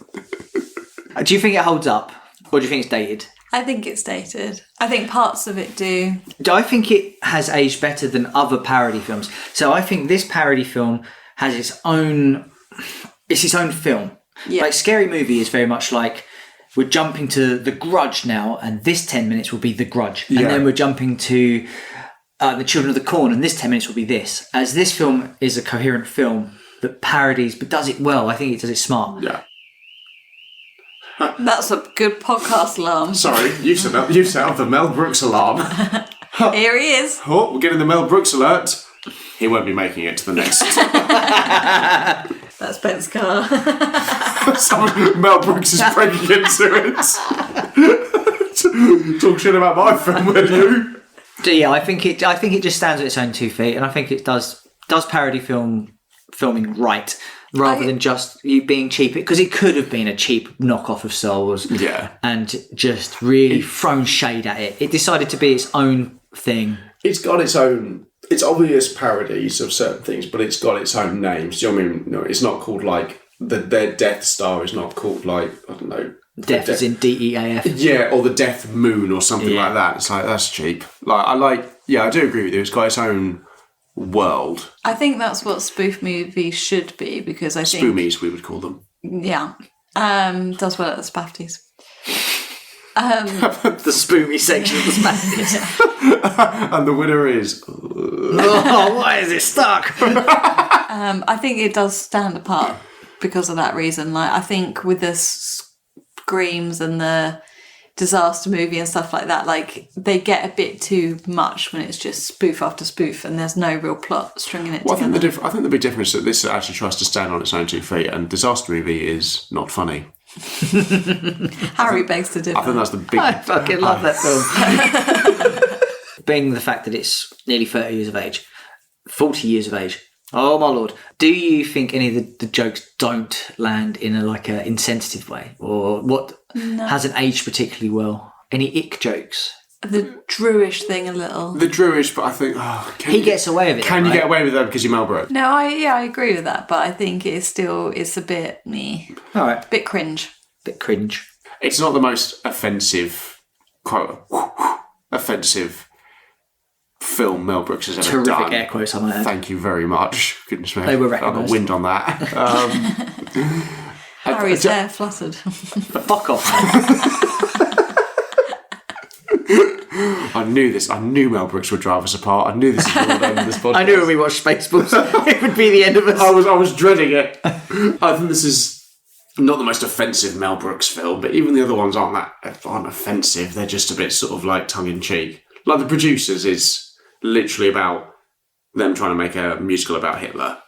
Do you think it holds up? Or do you think it's dated? I think it's dated. I think parts of it do. I think it has aged better than other parody films. So I think this parody film has its own film. Yeah. Like Scary Movie is very much like we're jumping to The Grudge now, and this 10 minutes will be The Grudge. Yeah. And then we're jumping to The Children of the Corn, and this 10 minutes will be this. As this film is a coherent film that parodies but does it well. I think it does it smart. Yeah. That's a good podcast alarm. Sorry, you set up the Mel Brooks alarm. Here he is. Oh, we're getting the Mel Brooks alert. He won't be making it to the next. That's Ben's car. Mel Brooks is breaking into it. Talk shit about my film, will you? So yeah, I think it just stands on its own 2 feet, and I think it does parody filming right, rather than just you being cheap, because it could have been a cheap knockoff of Star Wars. Yeah. And just really thrown shade at it. It decided to be its own thing. It's got its own. It's obvious parodies of certain things, but it's got its own names. Do you know what I mean? No, it's not called like their Death Star is not called like, I don't know. Death is in DEAF. Yeah, or the Death Moon or something like that. It's like, that's cheap. I do agree with you. It's got its own world. I think that's what spoof movies should be, because I think... Spoomies, we would call them. Yeah. Does well at the Spafties. The spoomy section of the Spanish. And the winner is... Oh, why is it stuck? I think it does stand apart because of that reason. Like, I think with the screams and the disaster movie and stuff like that, like, they get a bit too much when it's just spoof after spoof and there's no real plot stringing it together. I think the big difference is that this actually tries to stand on its own 2 feet, and disaster movie is not funny. Harry begs to differ. I think that's the big... I fucking love that film. Being the fact that it's nearly 30 years of age, 40 years of age. Oh my lord. Do you think any of the jokes don't land in a insensitive way? Or what hasn't aged particularly well? Any ick jokes? The Drewish thing a little. The Drewish, but I think... He gets away with it. Can you right? get away with that because you're Mel Brooks? No, I agree with that, but I think it's a bit All right. bit cringe. Bit cringe. It's not the most offensive, quote, offensive film Mel Brooks has ever Terrific done. air quotes, I might add. Thank you very much. Goodness me. They were I got recognised. wind on that. Harry's hair fluttered. Fuck off. I knew this. I knew Mel Brooks would drive us apart. I knew this was the end of this podcast. I knew when we watched Spaceballs, it would be the end of us. I was dreading it. I think this is not the most offensive Mel Brooks film, but even the other ones aren't offensive. They're just a bit sort of like tongue in cheek. Like The Producers is literally about them trying to make a musical about Hitler.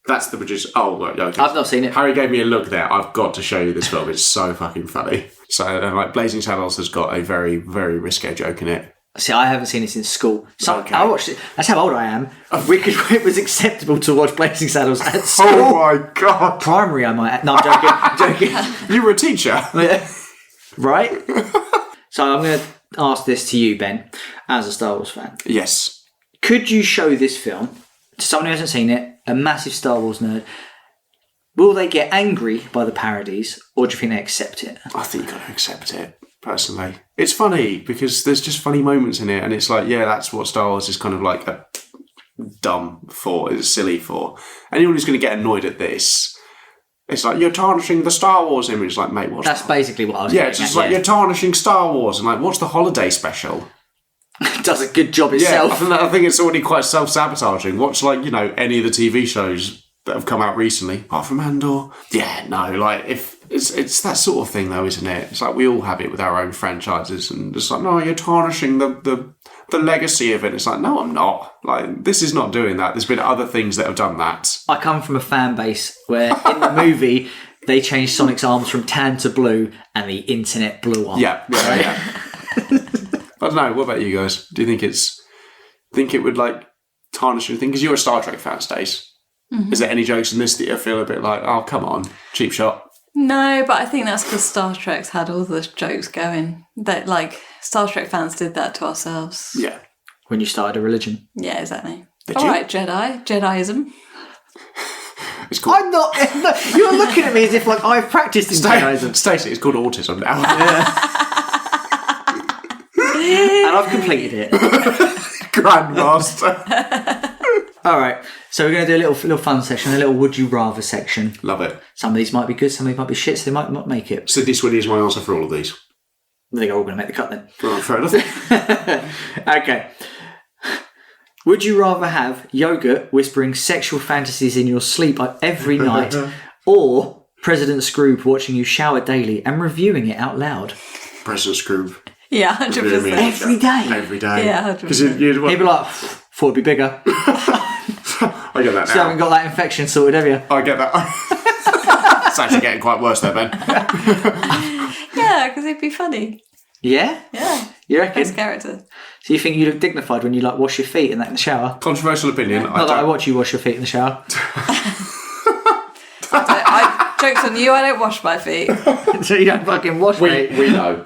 That's The Producer. Oh, right, okay. I've not seen it. Harry gave me a look there. I've got to show you this film. It's so fucking funny. So, like, Blazing Saddles has got a very, very risque joke in it. See, I haven't seen it since school. So Okay. I watched it. That's how old I am. It was acceptable to watch Blazing Saddles at school. Oh my god! Primary, I might. No, I'm joking. You were a teacher. Right? So I'm going to ask this to you, Ben, as a Star Wars fan. Yes. Could you show this film to someone who hasn't seen it, a massive Star Wars nerd, will they get angry by the parodies, or do you think they accept it? I think you've got to accept it, personally. It's funny, because there's just funny moments in it, and it's like, yeah, that's what Star Wars is kind of like dumb for, it's silly for. Anyone who's going to get annoyed at this, it's like, you're tarnishing the Star Wars image. Like, mate, what's That's that? basically what I was Yeah, it's just like, you're tarnishing Star Wars, and like, what's the holiday special? It does a good job Yeah, itself. I think it's already quite self-sabotaging. Watch, like, any of the TV shows that have come out recently, apart from Andor. Yeah, no, like, if it's that sort of thing, though, isn't it? It's like we all have it with our own franchises, and it's like, no, you're tarnishing the legacy of it. It's like, no, I'm not. Like, this is not doing that. There's been other things that have done that. I come from a fan base where in the movie they changed Sonic's arms from tan to blue, and the internet blew up. Yeah. I don't know. What about you guys? Do you think it would like tarnish anything? Because you're a Star Trek fan, Stace. Is there any jokes in this that you feel a bit like, oh, come on, cheap shot? No, but I think that's because Star Trek's had all the jokes going. That, like, Star Trek fans did that to ourselves. Yeah. When you started a religion. Yeah, exactly. Did All you? right, Jediism. It's called... I'm not. You're looking at me as if like I've practiced in Jediism. Stacey, it's called autism now. And I've completed it. Grandmaster. All right, so we're going to do a little fun section, a little would you rather section. Love it. Some of these might be good, some of these might be shit, so they might not make it. Sydney Sweeney is my answer for all of these. I think they're all going to make the cut then. Right, fair enough. Okay. Would you rather have yogurt whispering sexual fantasies in your sleep every night, or President Scrooge watching you shower daily and reviewing it out loud? President Scrooge. Yeah, 100%. Every day? Every day. Yeah, 'Cause 100%. He'd be like, thought it'd be bigger. I get that So you haven't now. got that infection sorted, have you? I get that. It's actually getting quite worse there, Ben. Yeah, because it'd be funny. Yeah? Yeah. You reckon? Best character. So you think you look dignified when you like wash your feet and that in the shower? Controversial opinion. Not that I watch you wash your feet in the shower. Joke's on you, I don't wash my feet. So you don't fucking wash We feet. know.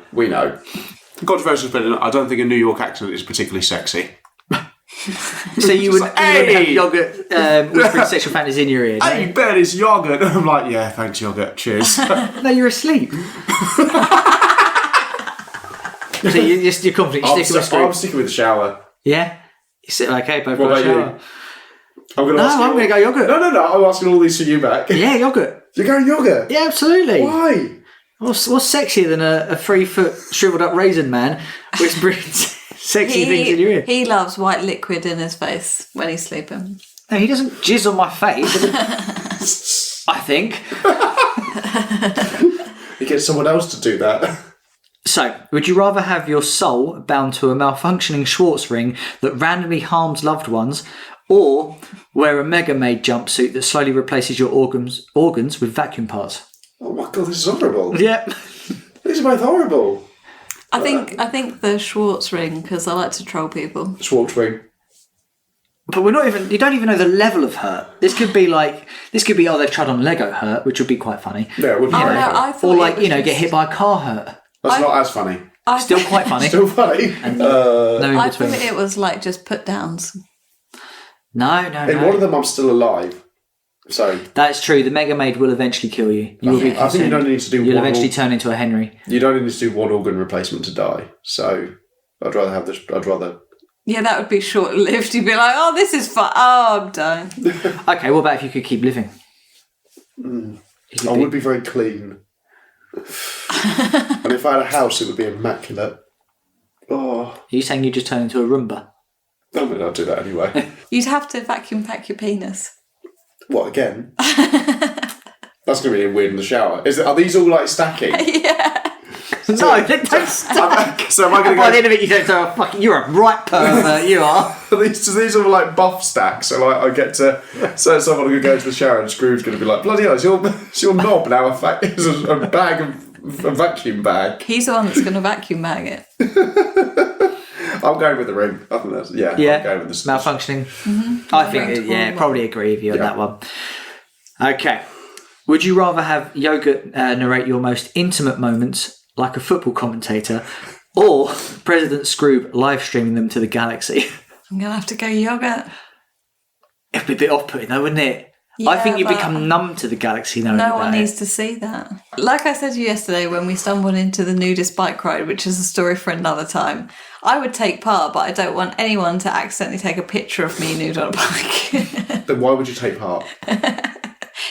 Controversial opinion. I don't think a New York accent is particularly sexy. So you would, like, you would have hey! yogurt whispering sexual fantasies in your ear, no? Hey, Ben, it's yogurt. I'm like, yeah, thanks, yogurt. Cheers. No, you're asleep. So you're confident, you're sticking with I'm Scrooge. sticking with the shower. Yeah? You sit okay, both What got a about you? shower. I'm going to ask you. I'm going to go yogurt. No. I'm asking all these for you back. Yeah, yogurt. You're going yogurt? Yeah, absolutely. Why? What's sexier than a 3-foot shriveled up raisin man whispering sexy things in your ear? He loves white liquid in his face when he's sleeping. No, he doesn't jizz on my face. I think. You get someone else to do that. So, would you rather have your soul bound to a malfunctioning Schwartz ring that randomly harms loved ones, or wear a Mega Maid jumpsuit that slowly replaces your organs with vacuum parts? Oh my god, this is horrible. Yep. These are both horrible. I think the Schwartz ring, because I like to troll people. Schwartz ring. But you don't even know the level of hurt. This could be, oh, they've tried on Lego hurt, which would be quite funny. Yeah, it would be Oh, very no, funny. I thought Or it like, was get just- hit by a car hurt. That's not as funny. Still quite funny. Still funny. No in I between. thought it was like just put downs. No. In one of them, I'm still alive. So That's true. The Mega Maid will eventually kill you. You will be I think you consumed. don't need to do You'll one. eventually turn into a Henry. You don't need to do one organ replacement to die. So I'd rather have this. I'd rather. Yeah, that would be short-lived. You'd be like, oh, this is fun. Oh, I'm done. Okay, what about if you could keep living? I would be very clean. And if I had a house, it would be immaculate. Oh, Are you saying you just turn into a Roomba? I mean, I'll do that anyway. You'd have to vacuum pack your penis. What again? That's going to be weird in the shower. Are these all like stacking? Yeah. No, they don't stop. So am I going By to the end of it, you don't say, oh, fuck, you're a right pervert, you are. go? These are like buff stacks. So like I get to. So someone could go to the shower and Scrooge's going to be like, bloody hell, it's your knob now a bag of a vacuum bag. He's the one that's going to vacuum bag it. I'm going with the ring. I think that's I'm going with the Malfunctioning. I think, probably agree with you on that one. Okay. Would you rather have yogurt narrate your most intimate moments like a football commentator, or President Scrooge live streaming them to the galaxy? I'm going to have to go yogurt. It'd be a bit off-putting though, wouldn't it? I think you but become numb to the galaxy knowing no about one it. needs to see that. Like I said to you yesterday when we stumbled into the nudist bike ride, which is a story for another time, I would take part, but I don't want anyone to accidentally take a picture of me nude on a bike. Then why would you take part?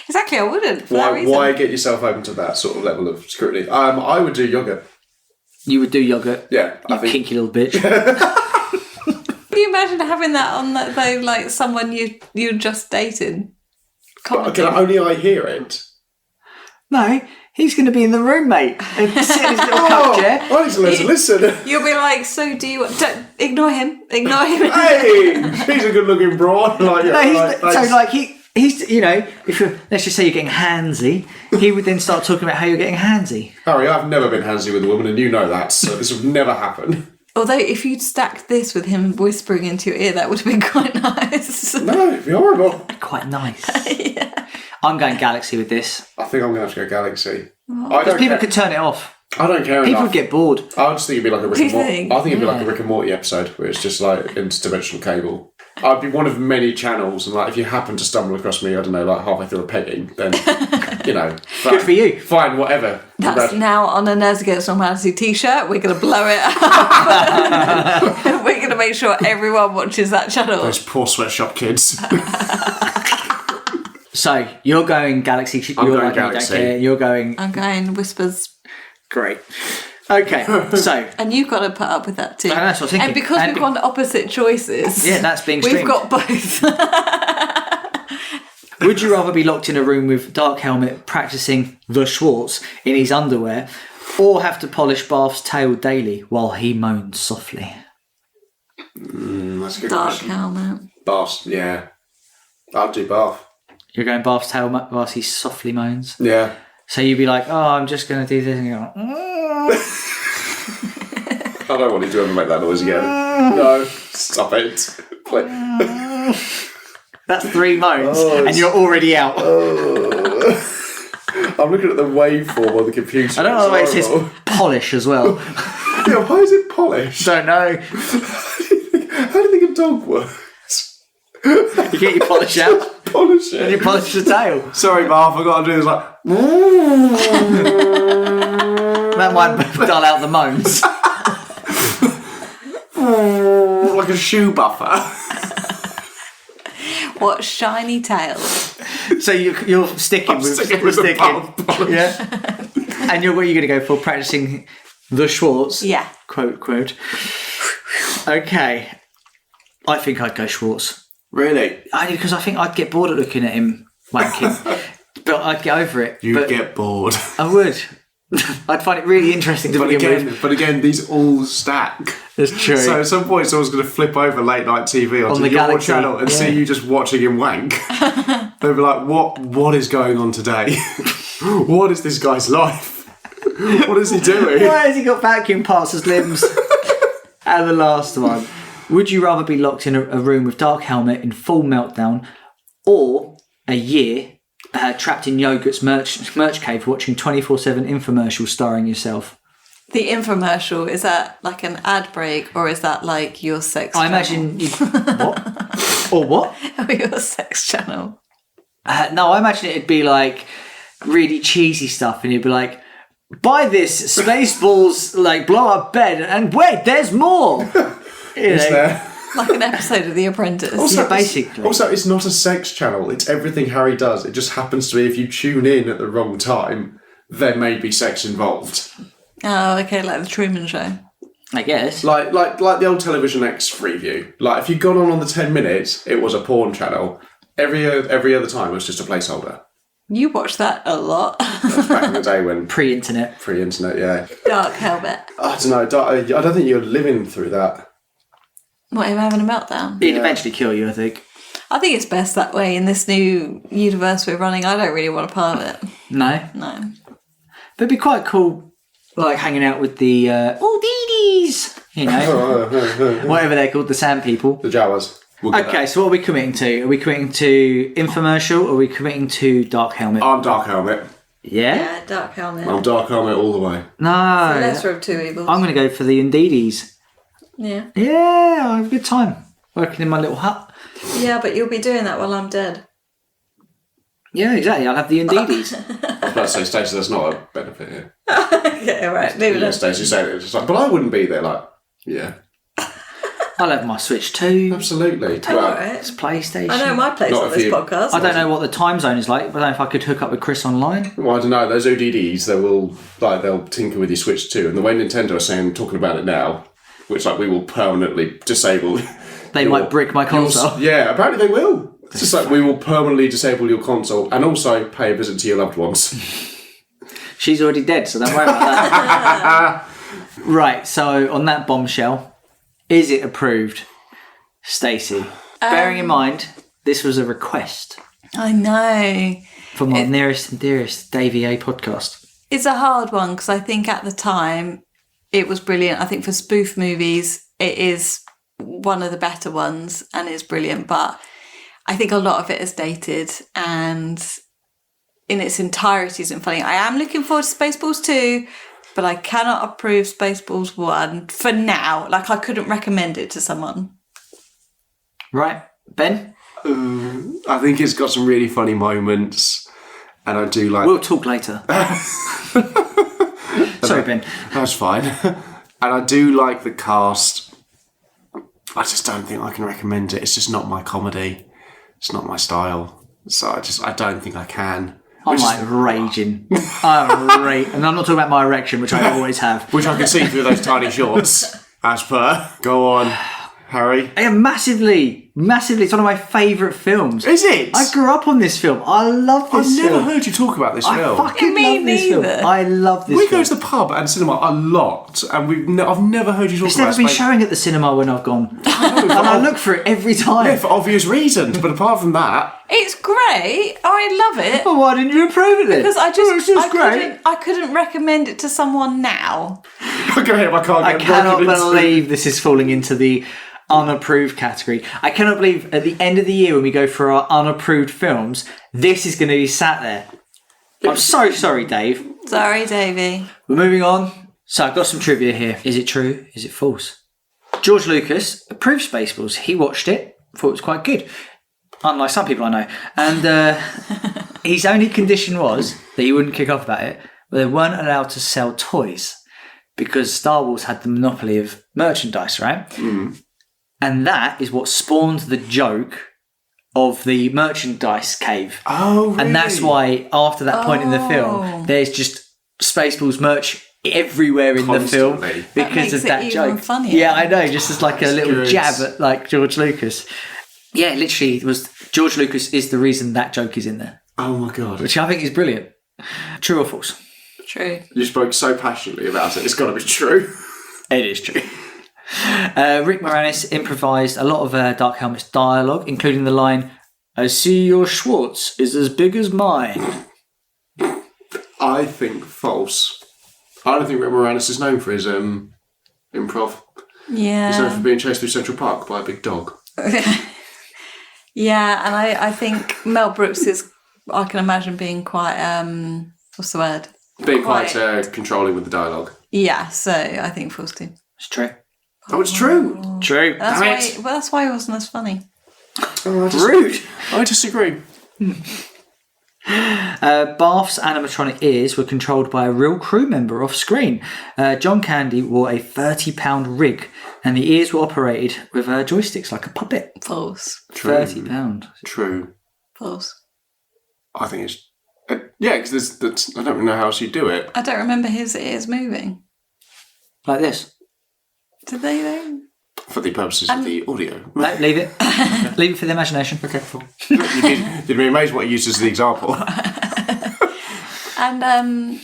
Exactly, I wouldn't. For that reason. Why get yourself open to that sort of level of scrutiny? I would do yoga. You would do yogurt. Yeah, You kinky little bitch. Can you imagine having that on that though, like someone you just dated? But only I hear it. No, he's going to be in the room, mate. And sit in his little cup chair. I need to listen. You'll be like, so do you... Don't, ignore him. Ignore him. Hey, he's a good-looking broad. He's you know, if you're, let's just say you're getting handsy, he would then start talking about how you're getting handsy. Harry, I've never been handsy with a woman, and you know that, so this would never happen. Although, if you'd stacked this with him whispering into your ear, that would have been quite nice. No, it'd be horrible. Quite nice. Yeah. I'm going Galaxy with this. I think I'm going to have to go Galaxy. Because people could turn it off. I don't care People enough. would get bored. I just think it'd be like a Rick Do and you Morty. think? I think it'd be like a Rick and Morty episode where it's just like interdimensional cable. I'd be one of many channels, and like if you happen to stumble across me, I don't know, like halfway through a pegging, then you know, fine, Good for you. Fine, whatever. That's now on a Nerds Against Normality t-shirt. We're going to blow it up. We're going to make sure everyone watches that channel. Those poor sweatshop kids. So, you're going Galaxy. I'm You're going like, you don't Galaxy. care. You're going... I'm going Whispers. Great. Okay, so... And you've got to put up with that too. That's what I was thinking. And because we've gone opposite choices... Yeah, that's being We've streamed. got both. Would you rather be locked in a room with Dark Helmet practicing the Schwartz in his underwear, or have to polish Bath's tail daily while he moans softly? That's a good Dark question. Helmet. Bath, yeah. I'd do Bath. You're going Bath's tail whilst he softly moans? Yeah. So you'd be like, oh, I'm just going to do this. And you're like, I don't want you to ever make that noise again. No, stop it. That's 3 moans, Oh, and you're already out. I'm looking at the waveform on the computer. I don't know the way it says horrible. polish as well. Yeah, why is it polished? Don't know. How do you think a dog works? You get your polish out, Polish and you it. polish the tail. Sorry, Bath, I've got to do this like... That might dull out the moans. like a shoe buffer. What shiny tails. So you're sticking with the Bath polish. yeah. And what are you going to go for? Practicing the Schwartz? Yeah. Quote. Okay. I think I'd go Schwartz. Really? Because I think I'd get bored of looking at him wanking. But I'd get over it. You'd get bored. I would. I'd find it really interesting to begin with. But again, these all stack. That's true. So at some point, someone's going to flip over late night TV onto the your Galaxy, channel and see you just watching him wank. They'll be like, "What is going on today? What is this guy's life? What is he doing?" Why has he got vacuum parts as limbs? And the last one. Would you rather be locked in a room with Dark Helmet in full meltdown, or a year trapped in Yogurt's merch cave watching 24/7 infomercials starring yourself? The infomercial, is that like an ad break or is that like your sex I channel? imagine... What? Or what? Or your sex channel. No, I imagine it'd be like really cheesy stuff, and you'd be like, buy this Spaceballs like blow up bed, and wait, there's more. Is there? Like an episode of The Apprentice. Yeah, basically. Also, it's not a sex channel. It's everything Harry does. It just happens to be if you tune in at the wrong time, there may be sex involved. Oh, okay, like the Truman Show. I guess. Like the old Television X Freeview. Like if you'd gone on the 10 minutes, it was a porn channel. Every other time it was just a placeholder. You watch that a lot. That's back in the day when Pre-internet. pre-internet, yeah. Dark Helmet. I don't know. I don't think you're living through that. What, him having a meltdown? It'd eventually kill you, I think. I think it's best that way in this new universe we're running. I don't really want a part of it. No. No. But it'd be quite cool, like hanging out with the Deedies, you know, whatever they're called, the Sand People. The Jawas. We'll get Okay, that. so what are we committing to? Are we committing to infomercial, or are we committing to Dark Helmet? I'm Dark Helmet. Yeah? Yeah, Dark Helmet. I'm Dark Helmet all the way. No. Lesser of two evils. I'm going to go for the Indeedies. Yeah. Yeah, I have a good time. working in my little hut. Yeah, but you'll be doing that while I'm dead. Yeah, exactly. I'll have the Indeedies. I was about to say, Stacey, that's not a benefit here. Okay, right. Maybe Yeah, not. Stacey saying it. It's like, but I wouldn't be there. Like, yeah. I'll have my Switch 2. Absolutely. Oh, Well, alright. It's PlayStation. I know my place Not on if this you- podcast. I don't know what the time zone is like, but I don't know if I could hook up with Chris online. well, I don't know. Those ODDs, they'll tinker with your Switch too. And the way Nintendo are saying, talking about it now, which like we will permanently disable. They might brick my console. Yeah, apparently they will. It's just like we will permanently disable your console and also pay a visit to your loved ones. She's already dead, so don't worry about that. Right, so on that bombshell, is it approved, Stacey? Bearing in mind, this was a request I know. from our nearest and dearest Davey A podcast. It's a hard one because I think at the time it was brilliant. I think for spoof movies, it is one of the better ones and it's brilliant. But I think a lot of it is dated and in its entirety isn't funny. I am looking forward to Spaceballs 2, but I cannot approve Spaceballs 1 for now. Like, I couldn't recommend it to someone. Right, Ben? I think it's got some really funny moments, and I do like. We'll talk later. Sorry, Ben. That's fine. And I do like the cast. I just don't think I can recommend it. It's just not my comedy. It's not my style. So I don't think I can. I'm like raging. And I'm not talking about my erection, which I always have. Which I can see through those tiny shorts. As per. Go on, Harry. Yeah, massively. It's one of my favourite films. Is it? I grew up on this film. I love this I've never film. heard you talk about this I film. fucking Me love this film. neither. I love this We film. go to the pub and cinema a lot, and I've never heard you talk It's about never been Space- showing at the cinema when I've gone. And I look for it every time. Yeah, for obvious reasons. But apart from that, It's great. I love it. Well, why didn't you approve it then? Because It's just great. I couldn't recommend it to someone now. I can't I get cannot recognised. believe this is falling into the unapproved category. I cannot believe at the end of the year when we go for our unapproved films, this is going to be sat there. I'm so sorry, Dave. Sorry, Davey. We're moving on. So I've got some trivia here. Is it true? Is it false? George Lucas approved Spaceballs. He watched it, thought it was quite good. Unlike some people I know. And his only condition was that he wouldn't kick off about it, but they weren't allowed to sell toys because Star Wars had the monopoly of merchandise, right? Mm. And that is what spawned the joke of the merchandise cave. Oh, really? And that's why after that point in the film, there's just Spaceballs merch everywhere in the film Constantly. because makes of it that even joke. funnier. Yeah, I know, just as like a little good. jab at like George Lucas. Yeah, literally, it was George Lucas is the reason that joke is in there, Oh my god. which I think is brilliant. True or false? True. You spoke so passionately about it, it's got to be true. It is true. Rick Moranis improvised a lot of Dark Helmet's dialogue, including the line, "I see your Schwartz is as big as mine." I think false. I don't think Rick Moranis is known for his improv. He's known for Yeah. being chased through Central Park by a big dog. Yeah, and I think Mel Brooks is, I can imagine being quite, what's the word? Being quite controlling with the dialogue. Yeah, so I think false too. It's true. Oh, it's true. True. That's why it wasn't as funny. Rude. I disagree. Bath's animatronic ears were controlled by a real crew member off screen. John Candy wore a £30 rig, and the ears were operated with joysticks like a puppet. False. £30. True. False. I think it's... yeah, because I don't know how else you do it. I don't remember his ears moving. Like this. Did they though? For the purposes of the audio. No, leave it. Leave it for the imagination. Okay, cool. You'd be amazed what I used as the example. And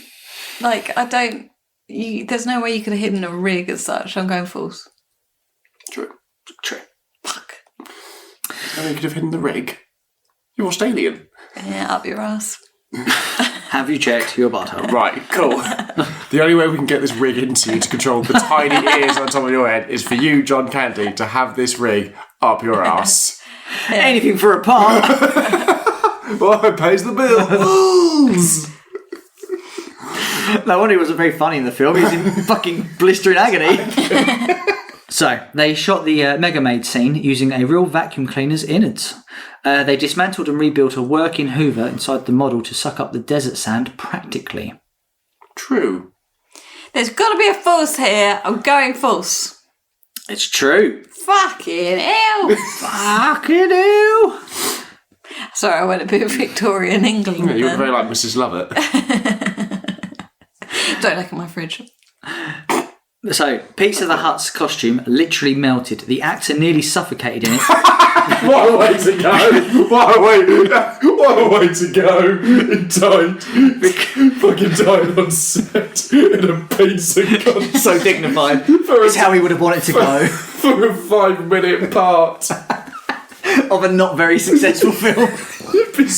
there's no way you could have hidden a rig as such. I'm going false. True. Fuck. And you could have hidden the rig. You watched Alien. Yeah, up your ass. Have you checked your butthole? Right, cool. The only way we can get this rig into you to control the tiny ears on top of your head is for you, John Candy, to have this rig up your ass. Anything for a part. Well, it pays the bills. No wonder he wasn't very funny in the film. He's in fucking blistering agony. So, they shot the Mega Maid scene using a real vacuum cleaner's innards. They dismantled and rebuilt a working Hoover inside the model to suck up the desert sand practically. True. There's got to be a false here. I'm going false. It's true. Fucking hell. Fucking hell. Sorry, I went a bit Victorian England. Yeah, you were then. very like Mrs. Lovett. Don't look at my fridge. So, Pizza the Hutt's costume literally melted. The actor nearly suffocated in it. What a way to go! What a way to go! He died. Fucking died on set in a pizza contest. So dignified. It's how he would have wanted to go. For a 5-minute part. Of a not very successful film. You'd be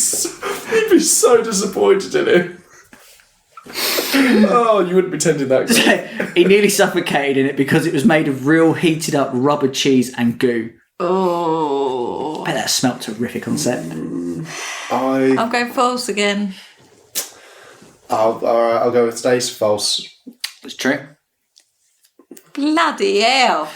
so disappointed in it. Oh, you wouldn't be tending that guy. He nearly suffocated in it because it was made of real heated up rubber cheese and goo. Oh. I bet that smelled terrific on set. I'm going false again. I'll go with today's false. It's true. Bloody hell.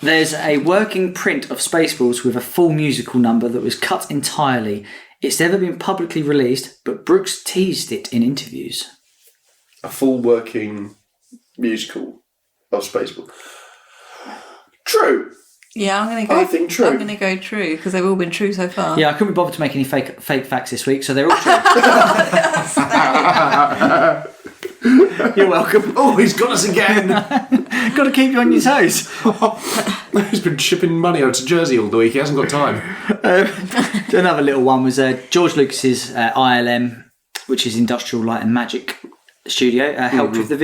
There's a working print of Spaceballs with a full musical number that was cut entirely. It's never been publicly released, but Brooks teased it in interviews. A full working musical of Spaceballs. True. Yeah, I'm going to go. I think true. I'm going to go true because they've all been true so far. Yeah, I couldn't be bothered to make any fake facts this week, so they're all true. You're welcome. Oh, he's got us again. Got to keep you on your toes. He's been shipping money out to Jersey all the week. He hasn't got time. Another little one was George Lucas's ILM, which is Industrial Light and Magic Studio, helped with the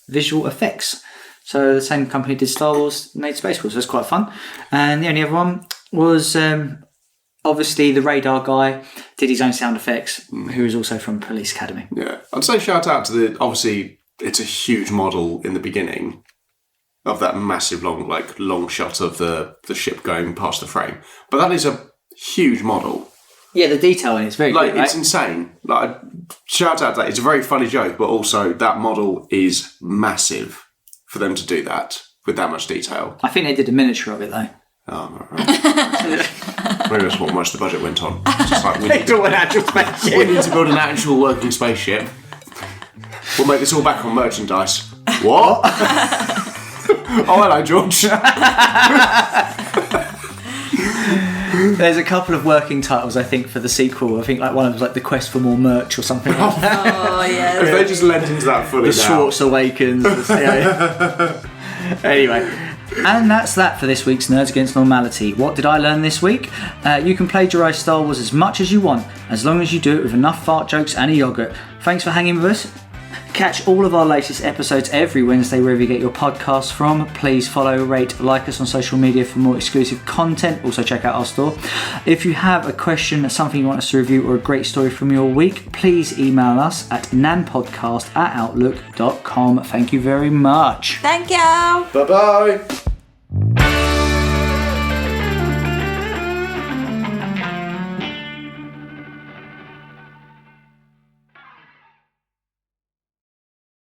visual effects. So the same company did Star Wars, made Spaceballs. So it's quite fun. And the only other one was obviously the radar guy did his own sound effects, who is also from Police Academy. Yeah, I'd say shout out to obviously it's a huge model in the beginning of that massive long shot of the ship going past the frame. But that is a huge model. Yeah, the detail in it's very good, right? It's insane. Shout out to that. It's a very funny joke, but also that model is massive for them to do that with that much detail. I think they did a miniature of it though. Oh, right. Maybe that's what most of the budget went on. It's just like, we need an actual spaceship. we need to build an actual working spaceship. We'll make this all back on merchandise. What? Oh, hello, George. There's a couple of working titles, I think, for the sequel. I think one of them was The Quest for More Merch or something like that. Oh, yeah. If they just lent into that fully The Schwartz Awakens. Anyway. And that's that for this week's Nerds Against Normality. What did I learn this week? You can plagiarise Star Wars as much as you want, as long as you do it with enough fart jokes and a yoghurt. Thanks for hanging with us. Catch all of our latest episodes every Wednesday wherever you get your podcasts from. Please follow, rate, like us on social media for more exclusive content. Also check out our store. If you have a question, something you want us to review, or a great story from your week, please email us at nanpodcast@outlook.com. Thank you very much. Thank you. Bye-bye.